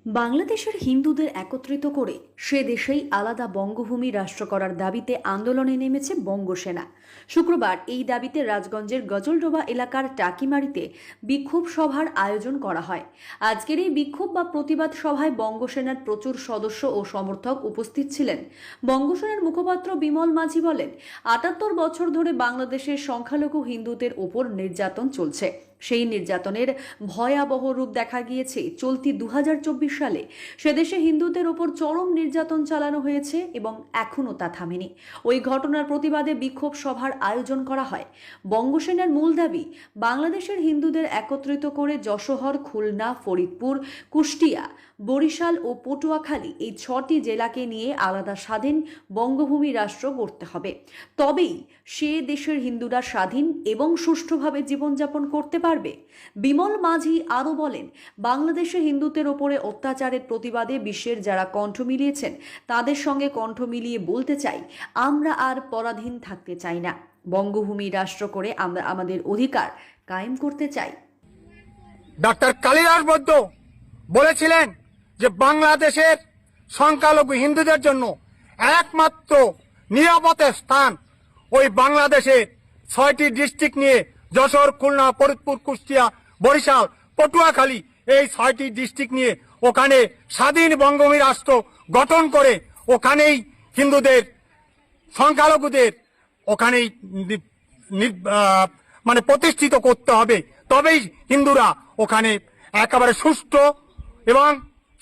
বাংলাদেশের হিন্দুদের একত্রিত করে সে দেশেই আলাদা বঙ্গভূমি রাষ্ট্র করার দাবিতে আন্দোলনে নেমেছে বঙ্গসেনা। শুক্রবার এই দাবিতে রাজগঞ্জের গজলডোবা এলাকার টাকিমারিতে বিক্ষোভ সভার আয়োজন করা হয়। আজকের এই বিক্ষোভ বা প্রতিবাদ সভায় বঙ্গসেনার প্রচুর সদস্য ও সমর্থক উপস্থিত ছিলেন। বঙ্গসেনার মুখপাত্র বিমল মাঝি বলেন, ৭৮ বছর ধরে বাংলাদেশের সংখ্যালঘু হিন্দুদের ওপর নির্যাতন চলছে। সেই নির্যাতনের ভয়াবহ রূপ দেখা গিয়েছে চলতি ২০২৪ সালে। সেদেশে হিন্দুদের ওপর চরম নির্যাতন চালানো হয়েছে এবং এখনও তা থামেনি। ওই ঘটনার প্রতিবাদে বিক্ষোভ সভার আয়োজন করা হয়। বঙ্গসেনার মূল দাবি, বাংলাদেশের হিন্দুদের একত্রিত করে যশোহর, খুলনা, ফরিদপুর, কুষ্টিয়া, বরিশাল ও পটুয়াখালী এই ৬টি জেলাকে নিয়ে আলাদা স্বাধীন বঙ্গভূমি রাষ্ট্র গড়তে হবে। তবেই সে দেশের হিন্দুরা স্বাধীন এবং সুষ্ঠুভাবে জীবনযাপন করতে পারবে। বিমল মাঝি আরও বলেন, বাংলাদেশে হিন্দুদের ওপরে অত্যাচারের প্রতিবাদে বিশ্বের যারা কণ্ঠ মিলিয়েছেন তাদের সঙ্গে কণ্ঠ মিলিয়ে বলতে চাই, আমরা আর পরাধীন থাকতে চাই না। বঙ্গভূমি রাষ্ট্র করে আমরা আমাদের অধিকার কায়েম করতে চাই। ডক্টর কালিদাস বৈদ্য বলেছিলেন যে বাংলাদেশের সংখ্যালঘু হিন্দুদের জন্য একমাত্র নিরাপদ স্থান ওই বাংলাদেশে ৬টি ডিস্ট্রিক্ট নিয়ে যশোর, খুলনা, ফরিদপুর, কুষ্টিয়া, বরিশাল, পটুয়াখালী এই ৬টি ডিস্ট্রিক্ট নিয়ে ওখানে স্বাধীন বঙ্গভূমি রাষ্ট্র গঠন করে ওখানেই হিন্দুদের, সংখ্যালঘুদের ওখানেই মানে প্রতিষ্ঠিত করতে হবে। তবেই হিন্দুরা ওখানে একেবারে সুষ্ঠু এবং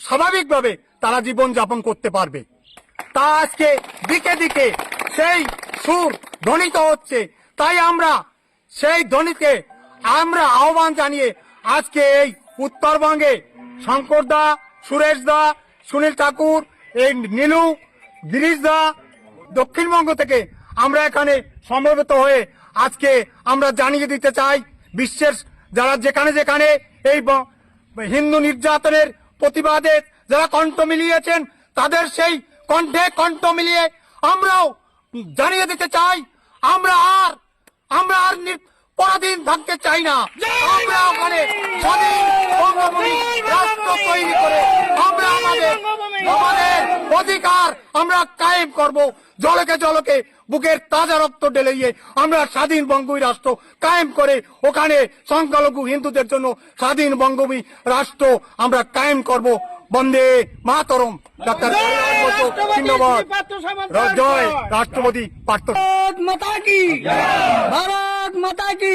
স্বাভাবিকভাবে তারা জীবনযাপন করতে পারবে। তা আজকে দিকে দিকে সেই সুর ধ্বনিত হচ্ছে। তাই আমরা সেই ধ্বনিকে আমরা আহ্বান জানিয়ে আজকে এই উত্তরবঙ্গে শঙ্কর দা, সুরেশ দা, সুনীল ঠাকুর, এই নীলু, গিরিশ দা, দক্ষিণবঙ্গ থেকে আমরা এখানে সমবেত হয়ে আজকে আমরা জানিয়ে দিতে চাই, বিশ্বের যারা যেখানে যেখানে এই হিন্দু নির্যাতনের প্রতিবাদে যারা কণ্ঠ মিলিয়েছেন তাদের সেই কণ্ঠে কণ্ঠ মিলিয়ে আমরাও জানিয়ে দিতে চাই, আমরা আর পরাধীন থাকতে চাই না। আমরা ওখানে স্বাধীন বঙ্গভূমি রাষ্ট্র তৈরি করে আমরা আমাদের অধিকার আমরা কায়েম করব। জলকে জলকে বুকের তাজা রক্ত ঢেলে আমরা স্বাধীন বঙ্গভূমি রাষ্ট্র কায়েম করে ওখানে সংখ্যালঘু হিন্দুদের জন্য স্বাধীন বঙ্গভূমি রাষ্ট্র আমরা কায়েম করব। বন্দে মাতরম। ডক্টর ধন্যবাদ। জয় রাষ্ট্রপতি পার্থ ভারত মাতা কি।